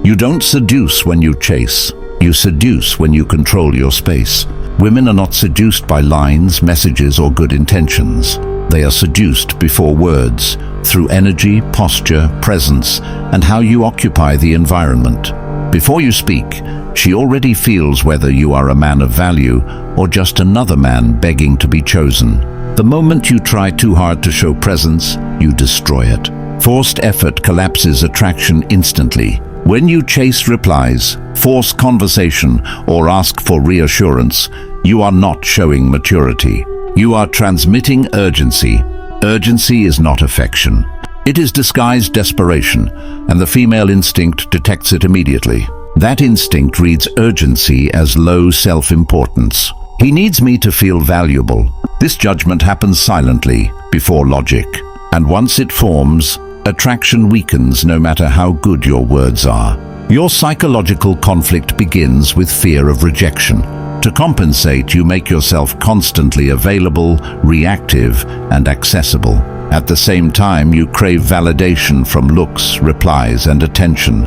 You don't seduce when you chase. You seduce when you control your space. Women are not seduced by lines, messages, or good intentions. They are seduced before words, through energy, posture, presence, and how you occupy the environment. Before you speak, she already feels whether you are a man of value or just another man begging to be chosen. The moment you try too hard to show presence, you destroy it. Forced effort collapses attraction instantly. When you chase replies, force conversation, or ask for reassurance, you are not showing maturity. You are transmitting urgency. Urgency is not affection. It is disguised desperation, and the female instinct detects it immediately. That instinct reads urgency as low self-importance. He needs me to feel valuable. This judgment happens silently, before logic. And once it forms, attraction weakens no matter how good your words are. Your psychological conflict begins with fear of rejection. To compensate, you make yourself constantly available, reactive, and accessible. At the same time, you crave validation from looks, replies, and attention.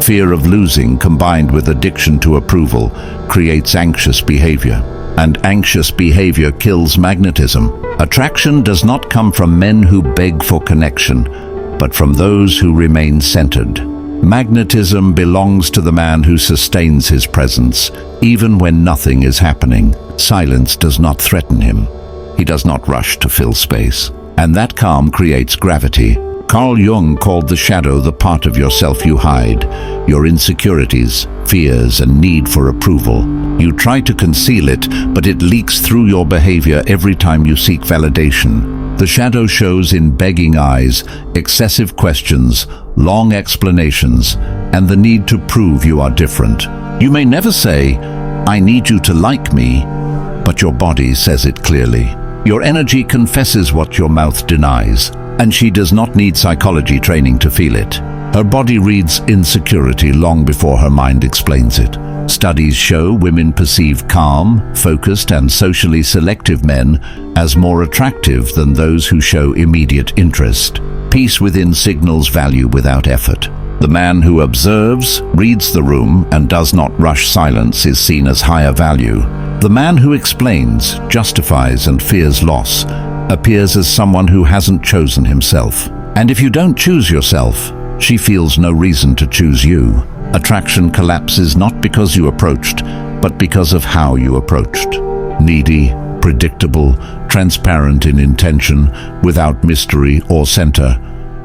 Fear of losing, combined with addiction to approval, creates anxious behavior. And anxious behavior kills magnetism. Attraction does not come from men who beg for connection, but from those who remain centered. Magnetism belongs to the man who sustains his presence, even when nothing is happening. Silence does not threaten him. He does not rush to fill space. And that calm creates gravity. Carl Jung called the shadow the part of yourself you hide, your insecurities, fears, and need for approval. You try to conceal it, but it leaks through your behavior every time you seek validation. The shadow shows in begging eyes, excessive questions, long explanations, and the need to prove you are different. You may never say, "I need you to like me," but your body says it clearly. Your energy confesses what your mouth denies, and she does not need psychology training to feel it. Her body reads insecurity long before her mind explains it. Studies show women perceive calm, focused, and socially selective men as more attractive than those who show immediate interest. Peace within signals value without effort. The man who observes, reads the room, and does not rush silence is seen as higher value. The man who explains, justifies, and fears loss appears as someone who hasn't chosen himself. And if you don't choose yourself, she feels no reason to choose you. Attraction collapses not because you approached, but because of how you approached. Needy, predictable, transparent in intention, without mystery or center.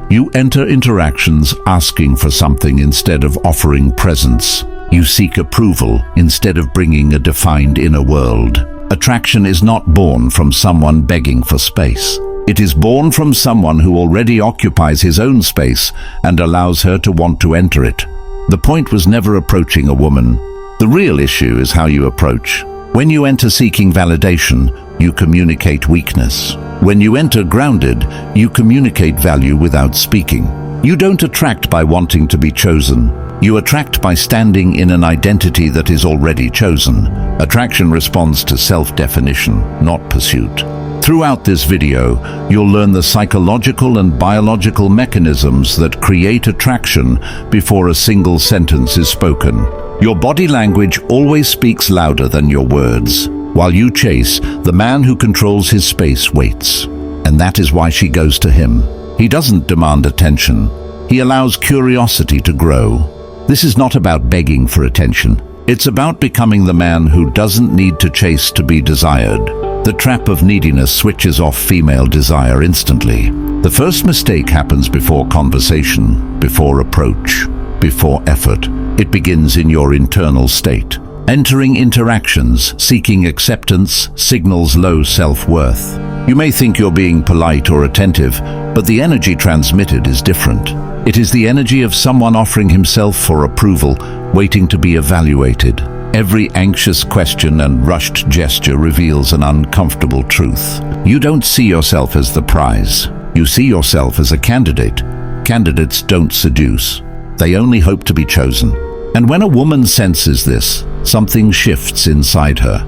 You enter interactions asking for something instead of offering presence. You seek approval instead of bringing a defined inner world. Attraction is not born from someone begging for space. It is born from someone who already occupies his own space and allows her to want to enter it. The point was never approaching a woman. The real issue is how you approach. When you enter seeking validation, you communicate weakness. When you enter grounded, you communicate value without speaking. You don't attract by wanting to be chosen. You attract by standing in an identity that is already chosen. Attraction responds to self-definition, not pursuit. Throughout this video, you'll learn the psychological and biological mechanisms that create attraction before a single sentence is spoken. Your body language always speaks louder than your words. While you chase, the man who controls his space waits. And that is why she goes to him. He doesn't demand attention. He allows curiosity to grow. This is not about begging for attention. It's about becoming the man who doesn't need to chase to be desired. The trap of neediness switches off female desire instantly. The first mistake happens before conversation, before approach, before effort. It begins in your internal state. Entering interactions, seeking acceptance, signals low self-worth. You may think you're being polite or attentive, but the energy transmitted is different. It is the energy of someone offering himself for approval, waiting to be evaluated. Every anxious question and rushed gesture reveals an uncomfortable truth. You don't see yourself as the prize. You see yourself as a candidate. Candidates don't seduce. They only hope to be chosen. And when a woman senses this, something shifts inside her.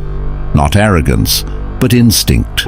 Not arrogance, but instinct.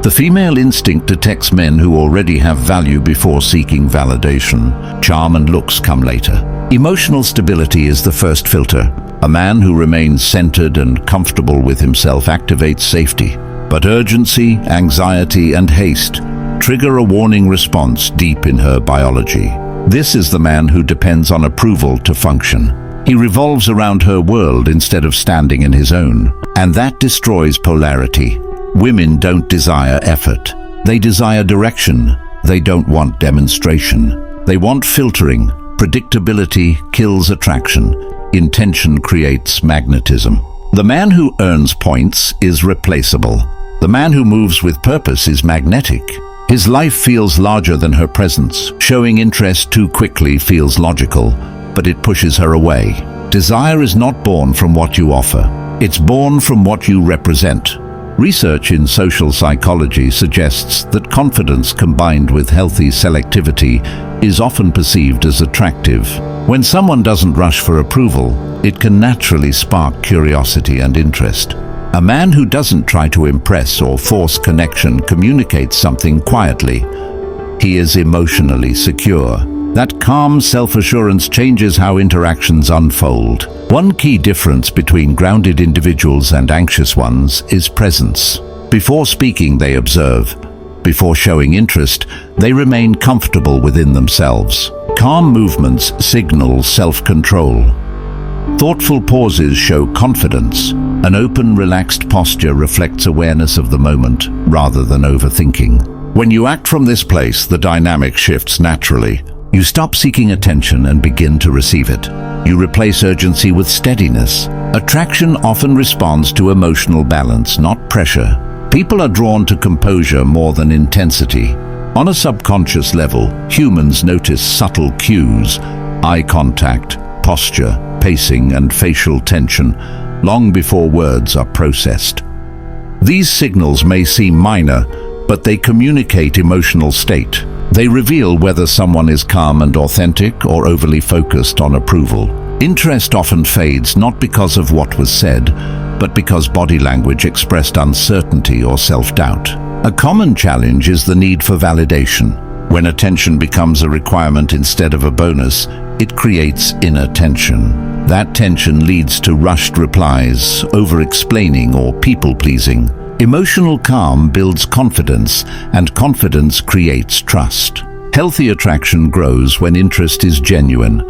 The female instinct detects men who already have value before seeking validation. Charm and looks come later. Emotional stability is the first filter. A man who remains centered and comfortable with himself activates safety. But urgency, anxiety, and haste trigger a warning response deep in her biology. This is the man who depends on approval to function. He revolves around her world instead of standing in his own. And that destroys polarity. Women don't desire effort. They desire direction. They don't want demonstration. They want filtering. Predictability kills attraction. Intention creates magnetism. The man who earns points is replaceable. The man who moves with purpose is magnetic. His life feels larger than her presence. Showing interest too quickly feels logical, but it pushes her away. Desire is not born from what you offer. It's born from what you represent. Research in social psychology suggests that confidence combined with healthy selectivity is often perceived as attractive. When someone doesn't rush for approval, it can naturally spark curiosity and interest. A man who doesn't try to impress or force connection communicates something quietly. He is emotionally secure. That calm self-assurance changes how interactions unfold. One key difference between grounded individuals and anxious ones is presence. Before speaking, they observe. Before showing interest, they remain comfortable within themselves. Calm movements signal self-control. Thoughtful pauses show confidence. An open, relaxed posture reflects awareness of the moment rather than overthinking. When you act from this place, the dynamic shifts naturally. You stop seeking attention and begin to receive it. You replace urgency with steadiness. Attraction often responds to emotional balance, not pressure. People are drawn to composure more than intensity. On a subconscious level, humans notice subtle cues, eye contact, posture, pacing, and facial tension, long before words are processed. These signals may seem minor, but they communicate emotional state. They reveal whether someone is calm and authentic or overly focused on approval. Interest often fades not because of what was said, but because body language expressed uncertainty or self-doubt. A common challenge is the need for validation. When attention becomes a requirement instead of a bonus, it creates inner tension. That tension leads to rushed replies, over-explaining, or people-pleasing. Emotional calm builds confidence, and confidence creates trust. Healthy attraction grows when interest is genuine,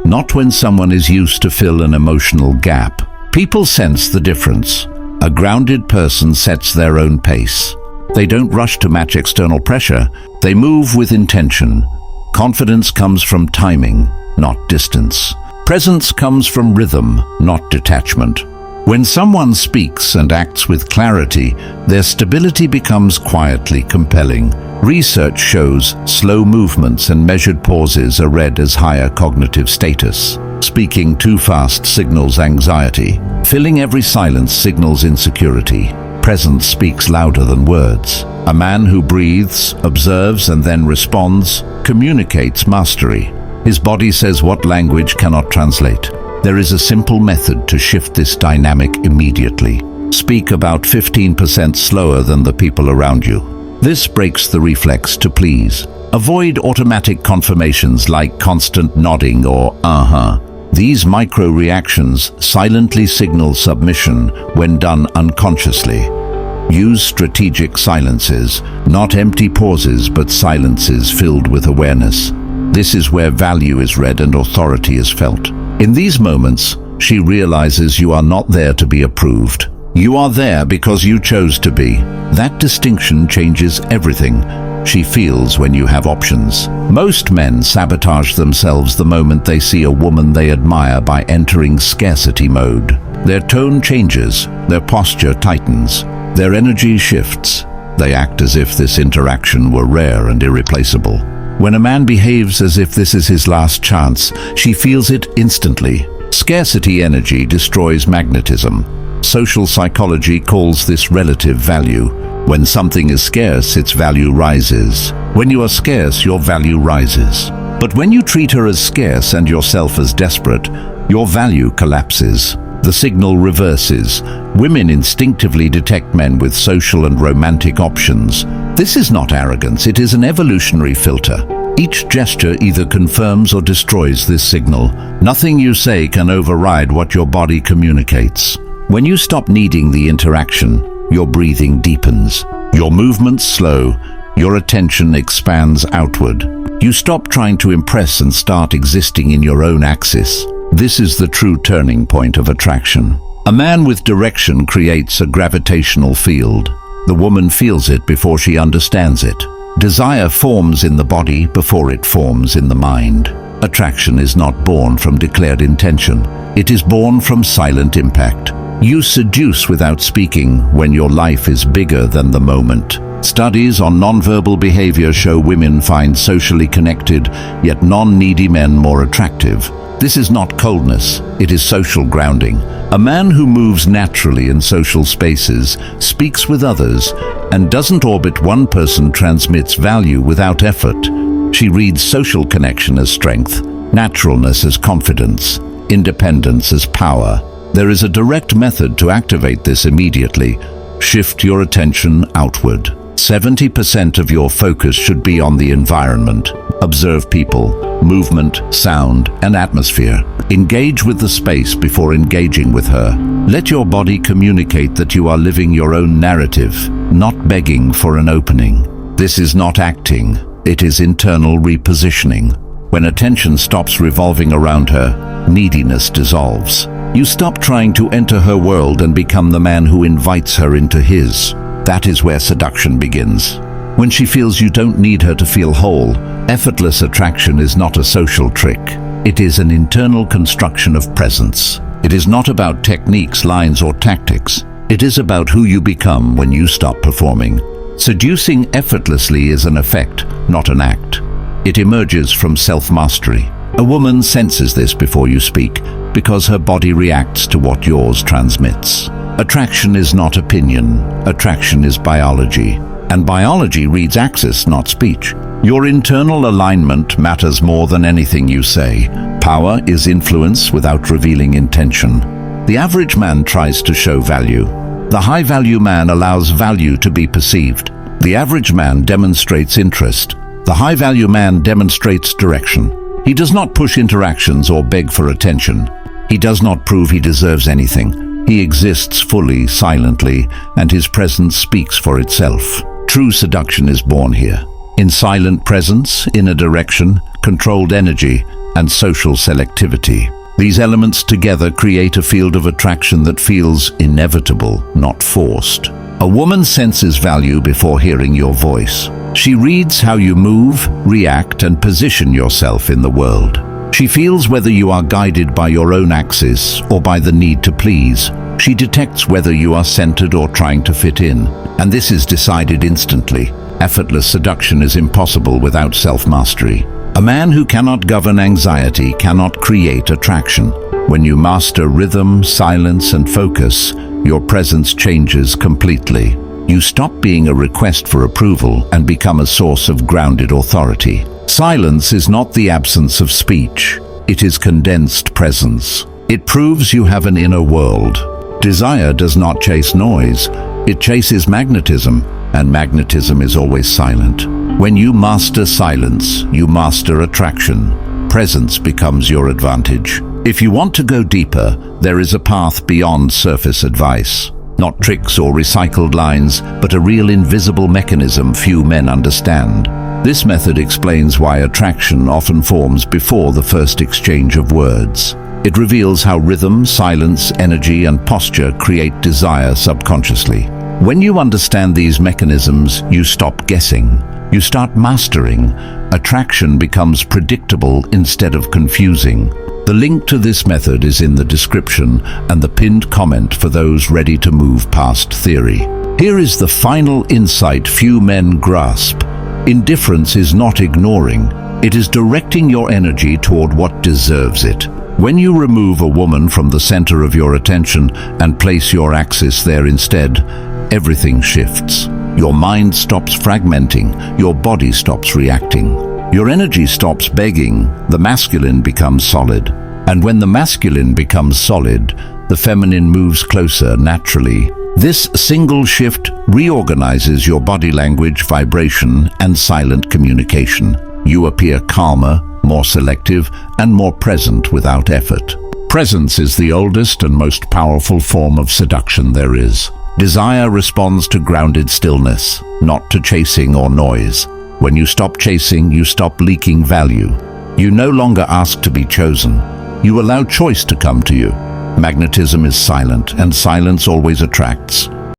not when someone is used to fill an emotional gap. People sense the difference. A grounded person sets their own pace. They don't rush to match external pressure. They move with intention. Confidence comes from timing, not distance. Presence comes from rhythm, not detachment. When someone speaks and acts with clarity, their stability becomes quietly compelling. Research shows slow movements and measured pauses are read as higher cognitive status. Speaking too fast signals anxiety. Filling every silence signals insecurity. Presence speaks louder than words. A man who breathes, observes, and then responds communicates mastery. His body says what language cannot translate. There is a simple method to shift this dynamic immediately. Speak about 15% slower than the people around you. This breaks the reflex to please. Avoid automatic confirmations like constant nodding or uh-huh. These micro-reactions silently signal submission when done unconsciously. Use strategic silences, not empty pauses but silences filled with awareness. This is where value is read and authority is felt. In these moments, she realizes you are not there to be approved. You are there because you chose to be. That distinction changes everything. She feels when you have options. Most men sabotage themselves the moment they see a woman they admire by entering scarcity mode. Their tone changes, their posture tightens, their energy shifts. They act as if this interaction were rare and irreplaceable. When a man behaves as if this is his last chance, she feels it instantly. Scarcity energy destroys magnetism. Social psychology calls this relative value. When something is scarce, its value rises. When you are scarce, your value rises. But when you treat her as scarce and yourself as desperate, your value collapses. The signal reverses. Women instinctively detect men with social and romantic options. This is not arrogance, it is an evolutionary filter. Each gesture either confirms or destroys this signal. Nothing you say can override what your body communicates. When you stop needing the interaction, your breathing deepens, your movements slow, your attention expands outward. You stop trying to impress and start existing in your own axis. This is the true turning point of attraction. A man with direction creates a gravitational field. The woman feels it before she understands it. Desire forms in the body before it forms in the mind. Attraction is not born from declared intention. It is born from silent impact. You seduce without speaking when your life is bigger than the moment. Studies on nonverbal behavior show women find socially connected, yet non-needy men more attractive. This is not coldness, it is social grounding. A man who moves naturally in social spaces, speaks with others, and doesn't orbit one person transmits value without effort. She reads social connection as strength, naturalness as confidence, independence as power. There is a direct method to activate this immediately. Shift your attention outward. 70% of your focus should be on the environment. Observe people, movement, sound, and atmosphere. Engage with the space before engaging with her. Let your body communicate that you are living your own narrative, not begging for an opening. This is not acting, it is internal repositioning. When attention stops revolving around her, neediness dissolves. You stop trying to enter her world and become the man who invites her into his. That is where seduction begins. When she feels you don't need her to feel whole, effortless attraction is not a social trick. It is an internal construction of presence. It is not about techniques, lines, or tactics. It is about who you become when you stop performing. Seducing effortlessly is an effect, not an act. It emerges from self-mastery. A woman senses this before you speak, because her body reacts to what yours transmits. Attraction is not opinion. Attraction is biology. And biology reads axis, not speech. Your internal alignment matters more than anything you say. Power is influence without revealing intention. The average man tries to show value. The high-value man allows value to be perceived. The average man demonstrates interest. The high-value man demonstrates direction. He does not push interactions or beg for attention. He does not prove he deserves anything. He exists fully, silently, and his presence speaks for itself. True seduction is born here. In silent presence, inner direction, controlled energy, and social selectivity. These elements together create a field of attraction that feels inevitable, not forced. A woman senses value before hearing your voice. She reads how you move, react, and position yourself in the world. She feels whether you are guided by your own axis or by the need to please. She detects whether you are centered or trying to fit in, and this is decided instantly. Effortless seduction is impossible without self-mastery. A man who cannot govern anxiety cannot create attraction. When you master rhythm, silence, and focus, your presence changes completely. You stop being a request for approval and become a source of grounded authority. Silence is not the absence of speech. It is condensed presence. It proves you have an inner world. Desire does not chase noise. It chases magnetism, and magnetism is always silent. When you master silence, you master attraction. Presence becomes your advantage. If you want to go deeper, there is a path beyond surface advice. Not tricks or recycled lines, but a real invisible mechanism few men understand. This method explains why attraction often forms before the first exchange of words. It reveals how rhythm, silence, energy, and posture create desire subconsciously. When you understand these mechanisms, you stop guessing. You start mastering. Attraction becomes predictable instead of confusing. The link to this method is in the description and the pinned comment for those ready to move past theory. Here is the final insight few men grasp. Indifference is not ignoring. It is directing your energy toward what deserves it. When you remove a woman from the center of your attention and place your axis there instead, everything shifts. Your mind stops fragmenting, your body stops reacting. Your energy stops begging, the masculine becomes solid. And when the masculine becomes solid, the feminine moves closer naturally. This single shift reorganizes your body language, vibration, and silent communication. You appear calmer, more selective, and more present without effort. Presence is the oldest and most powerful form of seduction there is. Desire responds to grounded stillness, not to chasing or noise. When you stop chasing, you stop leaking value. You no longer ask to be chosen. You allow choice to come to you. Magnetism is silent, and silence always attracts.